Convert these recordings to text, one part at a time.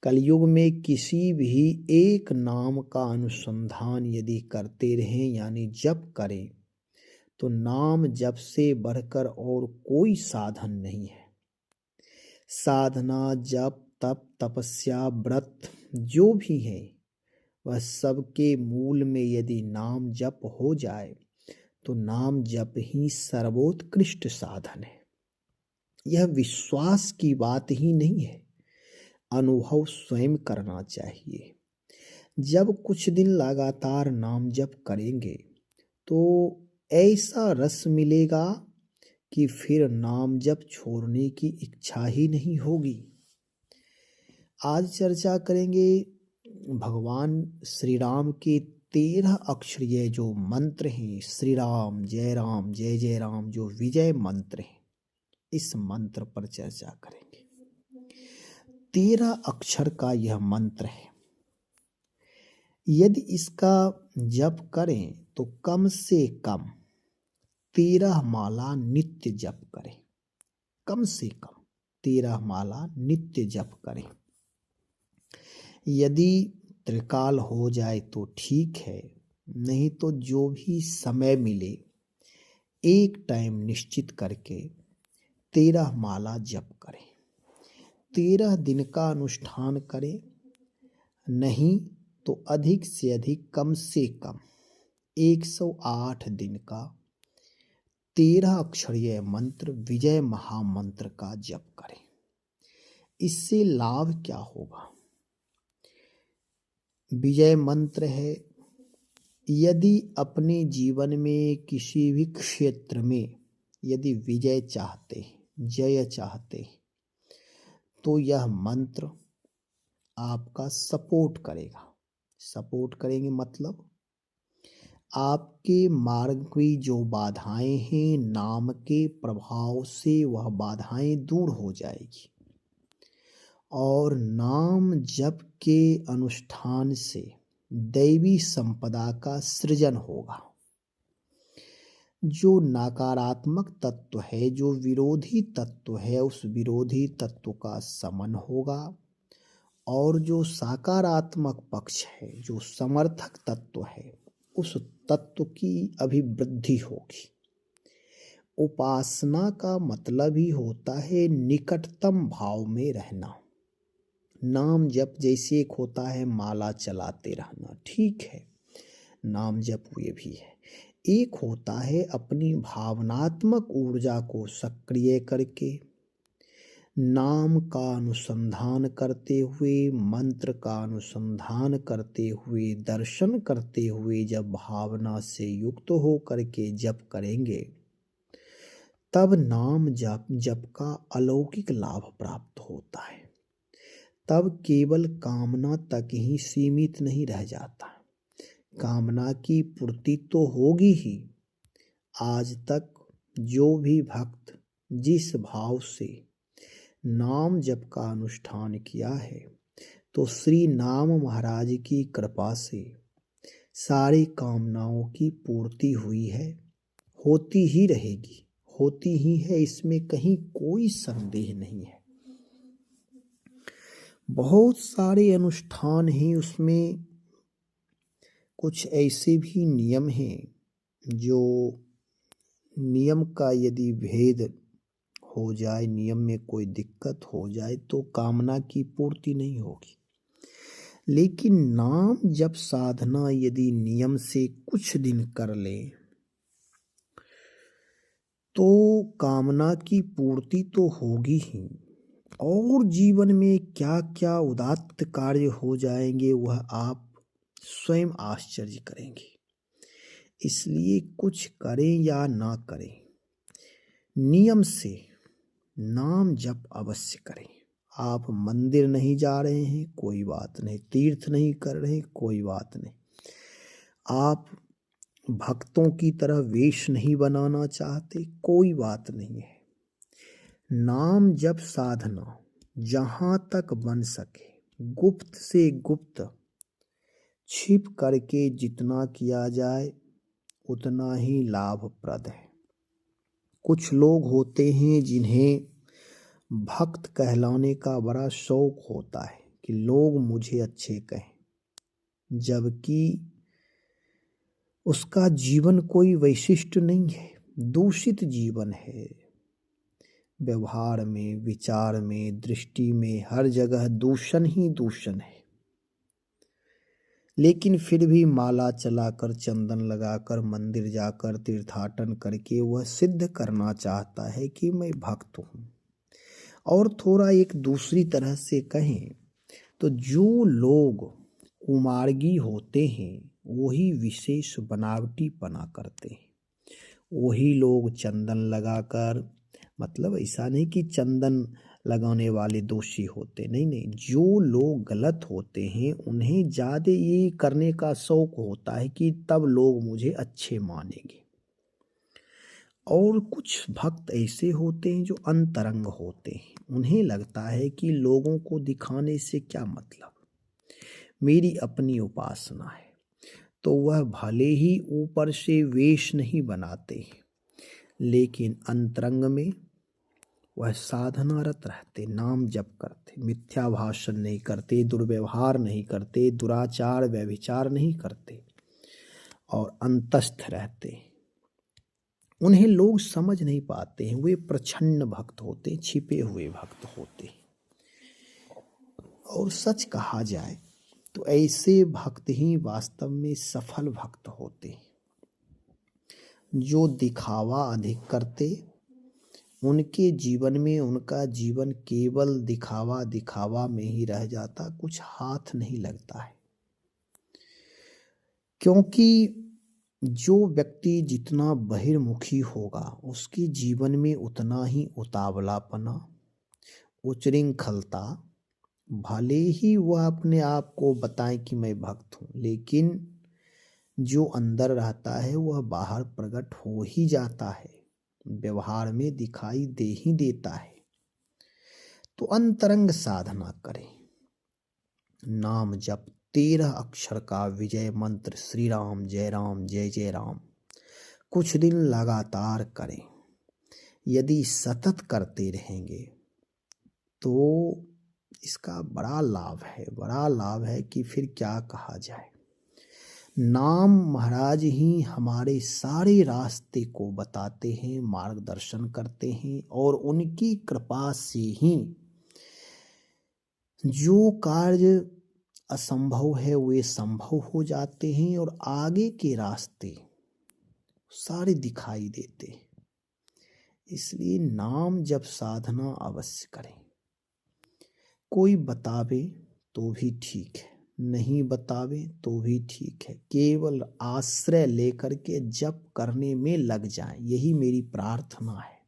कलयुग में किसी भी एक नाम का अनुसंधान यदि करते रहें यानी जप करें तो नाम जप से बढ़कर और कोई साधन नहीं है। साधना, जप, तप, तपस्या, व्रत जो भी है वह सबके मूल में यदि नाम जप हो जाए तो नाम जप ही सर्वोत्कृष्ट साधन है। यह विश्वास की बात ही नहीं है, अनुभव स्वयं करना चाहिए। जब कुछ दिन लगातार नाम जप करेंगे तो ऐसा रस मिलेगा कि फिर नाम जप छोड़ने की इच्छा ही नहीं होगी। आज चर्चा करेंगे भगवान श्री राम के 13 अक्षरीय जो मंत्र हैं, श्री राम जय जय राम, जो विजय मंत्र है, इस मंत्र पर चर्चा करेंगे। 13 अक्षर का यह मंत्र है। यदि इसका जप करें तो कम से कम 13 माला नित्य जप करें। कम से कम 13 माला नित्य जप करें। यदि त्रिकाल हो जाए तो ठीक है, नहीं तो जो भी समय मिले एक टाइम निश्चित करके 13 माला जप करें। 13 दिन का अनुष्ठान करें, नहीं तो अधिक से अधिक कम से कम 108 दिन का 13 अक्षरीय मंत्र विजय महामंत्र का जप करें। इससे लाभ क्या होगा? विजय मंत्र है, यदि अपने जीवन में किसी भी क्षेत्र में यदि विजय चाहते, जय चाहते, तो यह मंत्र आपका सपोर्ट करेगा। सपोर्ट करेंगे मतलब आपके मार्ग की जो बाधाएं हैं, नाम के प्रभाव से वह बाधाएं दूर हो जाएगी और नाम जप के अनुष्ठान से दैवी संपदा का सृजन होगा। जो नकारात्मक तत्व है, जो विरोधी तत्व है, उस विरोधी तत्व का समन होगा और जो सकारात्मक पक्ष है, जो समर्थक तत्व है, उस तत्व की अभिवृद्धि होगी। उपासना का मतलब ही होता है निकटतम भाव में रहना। नाम जप जैसे एक होता है माला चलाते रहना, ठीक है, नाम जप ये भी है। एक होता है अपनी भावनात्मक ऊर्जा को सक्रिय करके नाम का अनुसंधान करते हुए, मंत्र का अनुसंधान करते हुए, दर्शन करते हुए जब भावना से युक्त हो करके जप करेंगे तब नाम जप का अलौकिक लाभ प्राप्त होता है। तब केवल कामना तक ही सीमित नहीं रह जाता, कामना की पूर्ति तो होगी ही। आज तक जो भी भक्त जिस भाव से नाम जप का अनुष्ठान किया है तो श्री नाम महाराज की कृपा से सारी कामनाओं की पूर्ति हुई है, होती ही रहेगी, होती ही है, इसमें कहीं कोई संदेह नहीं है। बहुत सारे अनुष्ठान हैं, उसमें कुछ ऐसे भी नियम हैं जो नियम का यदि भेद हो जाए, नियम में कोई दिक्कत हो जाए तो कामना की पूर्ति नहीं होगी। लेकिन नाम जप साधना यदि नियम से कुछ दिन कर ले तो कामना की पूर्ति तो होगी ही और जीवन में क्या क्या उदात्त कार्य हो जाएंगे वह आप स्वयं आश्चर्य करेंगे। इसलिए कुछ करें या ना करें, नियम से नाम जप अवश्य करें। आप मंदिर नहीं जा रहे हैं, कोई बात नहीं, तीर्थ नहीं कर रहे, कोई बात नहीं, आप भक्तों की तरह वेश नहीं बनाना चाहते, कोई बात नहीं है। नाम जप साधना जहाँ तक बन सके गुप्त से गुप्त छिप करके जितना किया जाए उतना ही लाभप्रद है। कुछ लोग होते हैं जिन्हें भक्त कहलाने का बड़ा शौक होता है कि लोग मुझे अच्छे कहें, जबकि उसका जीवन कोई वैशिष्ट नहीं है, दूषित जीवन है। व्यवहार में, विचार में, दृष्टि में, हर जगह दूषण ही दूषण है। लेकिन फिर भी माला चलाकर, चंदन लगाकर, मंदिर जाकर, तीर्थाटन करके वह सिद्ध करना चाहता है कि मैं भक्त हूँ। और थोड़ा एक दूसरी तरह से कहें तो जो लोग कुमार्गी होते हैं वही विशेष बनावटीपना करते हैं। वही लोग चंदन लगाकर, मतलब ऐसा नहीं कि चंदन लगाने वाले दोषी होते, नहीं नहीं, जो लोग गलत होते हैं उन्हें ज़्यादा ये करने का शौक होता है कि तब लोग मुझे अच्छे मानेंगे। और कुछ भक्त ऐसे होते हैं जो अंतरंग होते हैं, उन्हें लगता है कि लोगों को दिखाने से क्या मतलब, मेरी अपनी उपासना है। तो वह भले ही ऊपर से वेश नहीं बनाते लेकिन अंतरंग में वह साधनारत रहते, नाम जप करते, मिथ्या भाषण नहीं करते, दुर्व्यवहार नहीं करते, दुराचार व्यभिचार नहीं करते और अंतस्थ रहते। उन्हें लोग समझ नहीं पाते हैं, वे प्रछन्न भक्त होते, छिपे हुए भक्त होते। और सच कहा जाए तो ऐसे भक्त ही वास्तव में सफल भक्त होते। जो दिखावा अधिक करते, उनके जीवन में उनका जीवन केवल दिखावा दिखावा में ही रह जाता, कुछ हाथ नहीं लगता है। क्योंकि जो व्यक्ति जितना बहिर्मुखी होगा उसके जीवन में उतना ही उतावलापना, उच्चृंखलता, भले ही वह अपने आप को बताए कि मैं भक्त हूँ, लेकिन जो अंदर रहता है वह बाहर प्रकट हो ही जाता है, व्यवहार में दिखाई दे ही देता है। तो अंतरंग साधना करें, नाम जप, 13 अक्षर का विजय मंत्र श्री राम जय जय राम कुछ दिन लगातार करें। यदि सतत करते रहेंगे तो इसका बड़ा लाभ है कि फिर क्या कहा जाए। नाम महाराज ही हमारे सारे रास्ते को बताते हैं, मार्गदर्शन करते हैं, और उनकी कृपा से ही जो कार्य असंभव है वे संभव हो जाते हैं और आगे के रास्ते सारे दिखाई देते। इसलिए नाम जप साधना अवश्य करें। कोई बतावे तो भी ठीक है, नहीं बतावे तो भी ठीक है, केवल आश्रय लेकर के जप करने में लग जाएं, यही मेरी प्रार्थना है।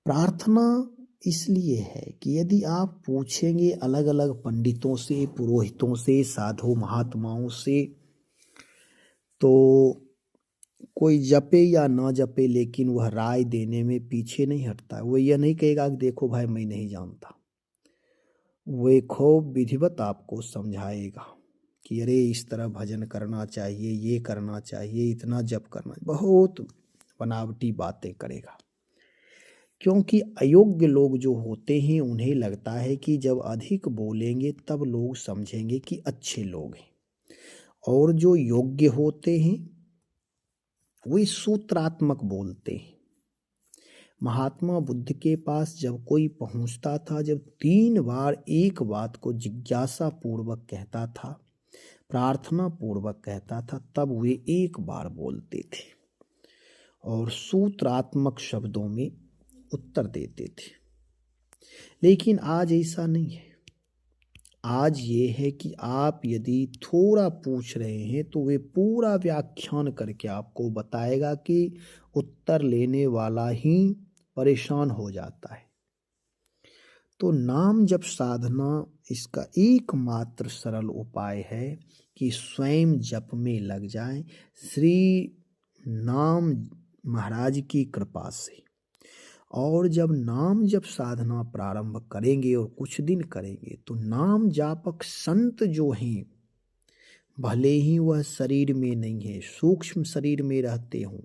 प्रार्थना इसलिए है कि यदि आप पूछेंगे अलग अलग पंडितों से, पुरोहितों से, साधु महात्माओं से, तो कोई जपे या ना जपे लेकिन वह राय देने में पीछे नहीं हटता। वो यह नहीं कहेगा कि देखो भाई मैं नहीं जानता, वे खूब विधिवत आपको समझाएगा कि अरे इस तरह भजन करना चाहिए, ये करना चाहिए, इतना जप करना, बहुत बनावटी बातें करेगा। क्योंकि अयोग्य लोग जो होते हैं उन्हें लगता है कि जब अधिक बोलेंगे तब लोग समझेंगे कि अच्छे लोग हैं, और जो योग्य होते हैं वे सूत्रात्मक बोलते हैं। महात्मा बुद्ध के पास जब कोई पहुंचता था, जब 3 बार एक बात को जिज्ञासा पूर्वक कहता था, प्रार्थना पूर्वक कहता था, तब वे एक बार बोलते थे और सूत्रात्मक शब्दों में उत्तर देते थे। लेकिन आज ऐसा नहीं है। आज ये है कि आप यदि थोड़ा पूछ रहे हैं तो वे पूरा व्याख्यान करके आपको बताएगा कि उत्तर लेने वाला ही परेशान हो जाता है। तो नाम जप साधना इसका एकमात्र सरल उपाय है कि स्वयं जप में लग जाएं, श्री नाम महाराज की कृपा से। और जब नाम जप साधना प्रारंभ करेंगे और कुछ दिन करेंगे तो नाम जापक संत जो हैं, भले ही वह शरीर में नहीं है, सूक्ष्म शरीर में रहते हों,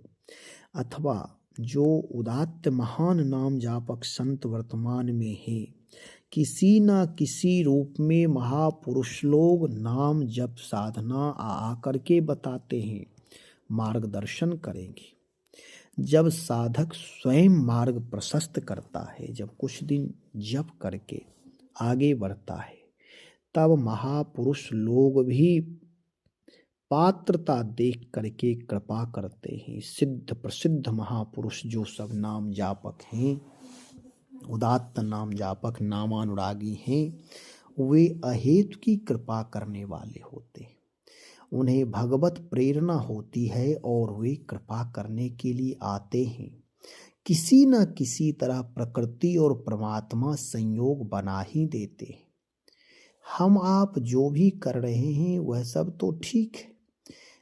अथवा जो उदात्त महान नाम जापक संत वर्तमान में हैं, किसी न किसी रूप में महापुरुष लोग नाम जप साधना आकर के बताते हैं, मार्गदर्शन करेंगे। जब साधक स्वयं मार्ग प्रशस्त करता है, जब कुछ दिन जप करके आगे बढ़ता है, तब महापुरुष लोग भी पात्रता देख करके कृपा करते हैं। सिद्ध प्रसिद्ध महापुरुष जो सब नाम जापक हैं, उदात्त नाम जापक, नामानुरागी हैं, वे अहेतु की कृपा करने वाले होते हैं। उन्हें भगवत प्रेरणा होती है और वे कृपा करने के लिए आते हैं। किसी न किसी तरह प्रकृति और परमात्मा संयोग बना ही देते हैं। हम आप जो भी कर रहे हैं वह सब तो ठीक है,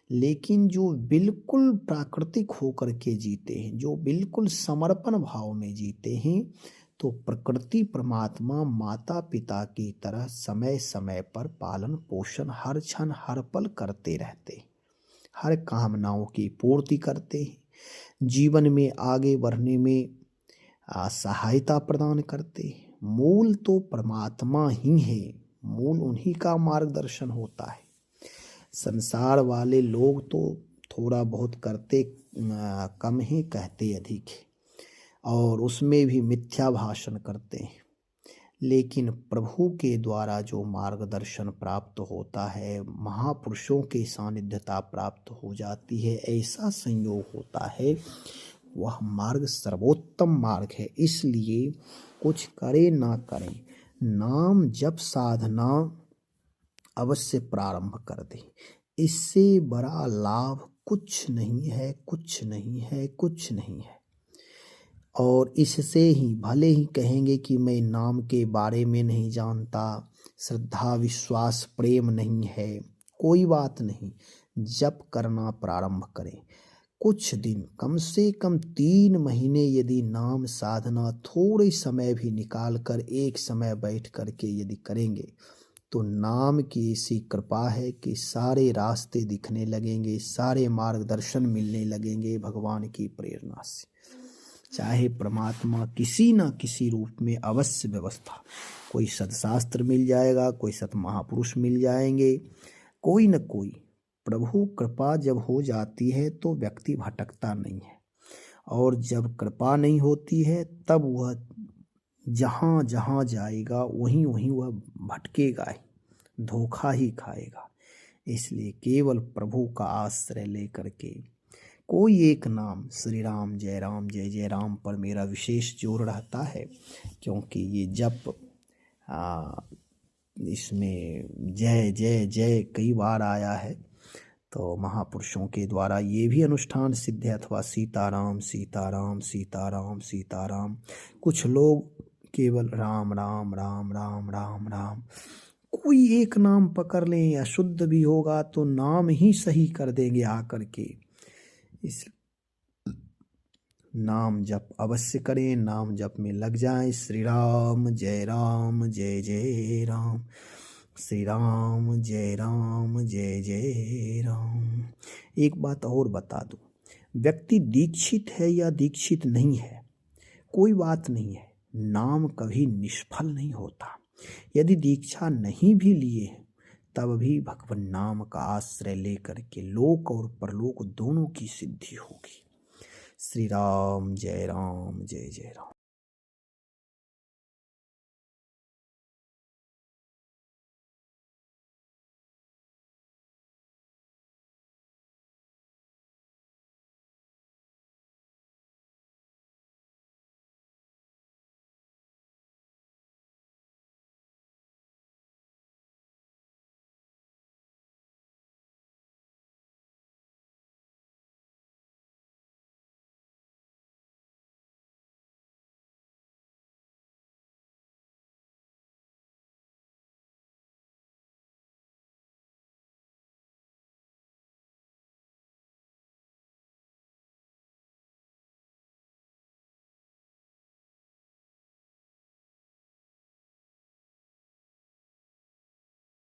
लेकिन जो बिल्कुल प्राकृतिक होकर के जीते हैं, जो बिल्कुल समर्पण भाव में जीते हैं, तो प्रकृति परमात्मा माता पिता की तरह समय समय पर पालन पोषण हर क्षण हर पल करते रहते हैं, हर कामनाओं की पूर्ति करते हैं, जीवन में आगे बढ़ने में सहायता प्रदान करते हैं। मूल तो परमात्मा ही है, मूल उन्हीं का मार्गदर्शन होता है। संसार वाले लोग तो थोड़ा बहुत करते कम ही, कहते अधिक है, और उसमें भी मिथ्या भाषण करते हैं। लेकिन प्रभु के द्वारा जो मार्गदर्शन प्राप्त होता है, महापुरुषों की सानिध्यता प्राप्त हो जाती है, ऐसा संयोग होता है, वह मार्ग सर्वोत्तम मार्ग है। इसलिए कुछ करें ना करें, नाम जप साधना अवश्य प्रारंभ कर दें। इससे बड़ा लाभ कुछ नहीं है, कुछ नहीं है, कुछ नहीं है। और इससे ही भले ही कहेंगे कि मैं नाम के बारे में नहीं जानता, श्रद्धा विश्वास प्रेम नहीं है, कोई बात नहीं, जप करना प्रारंभ करें। कुछ दिन, कम से कम 3 महीने यदि नाम साधना थोड़े समय भी निकाल कर एक समय बैठ कर के यदि करेंगे, तो नाम की ऐसी कृपा है कि सारे रास्ते दिखने लगेंगे, सारे मार्गदर्शन मिलने लगेंगे भगवान की प्रेरणा से। चाहे परमात्मा किसी न किसी रूप में अवश्य व्यवस्था, कोई सदशास्त्र मिल जाएगा, कोई सत महापुरुष मिल जाएंगे, कोई न कोई। प्रभु कृपा जब हो जाती है तो व्यक्ति भटकता नहीं है, और जब कृपा नहीं होती है तब वह जहाँ जहाँ जाएगा वहीं वहीं वह भटकेगा ही, धोखा ही खाएगा। इसलिए केवल प्रभु का आश्रय लेकर के कोई एक नाम, श्री राम जय राम पर मेरा विशेष जोर रहता है, क्योंकि ये जप इसमें जय जय जय कई बार आया है, तो महापुरुषों के द्वारा ये भी अनुष्ठान सिद्ध है। अथवा सीताराम सीताराम सीताराम सीताराम, कुछ लोग केवल राम राम राम राम राम राम, कोई एक नाम पकड़ लें, अशुद्ध भी होगा तो नाम ही सही कर देंगे आकर के। इस नाम जप अवश्य करें, नाम जप में लग जाएं। श्री राम जय जय राम, श्री राम जय जय राम। एक बात और बता दूं, व्यक्ति दीक्षित है या दीक्षित नहीं है, कोई बात नहीं है, नाम कभी निष्फल नहीं होता। यदि दीक्षा नहीं भी लिए हैं तब भी भगवान नाम का आश्रय लेकर के लोक और परलोक दोनों की सिद्धि होगी। श्री राम जय जय राम।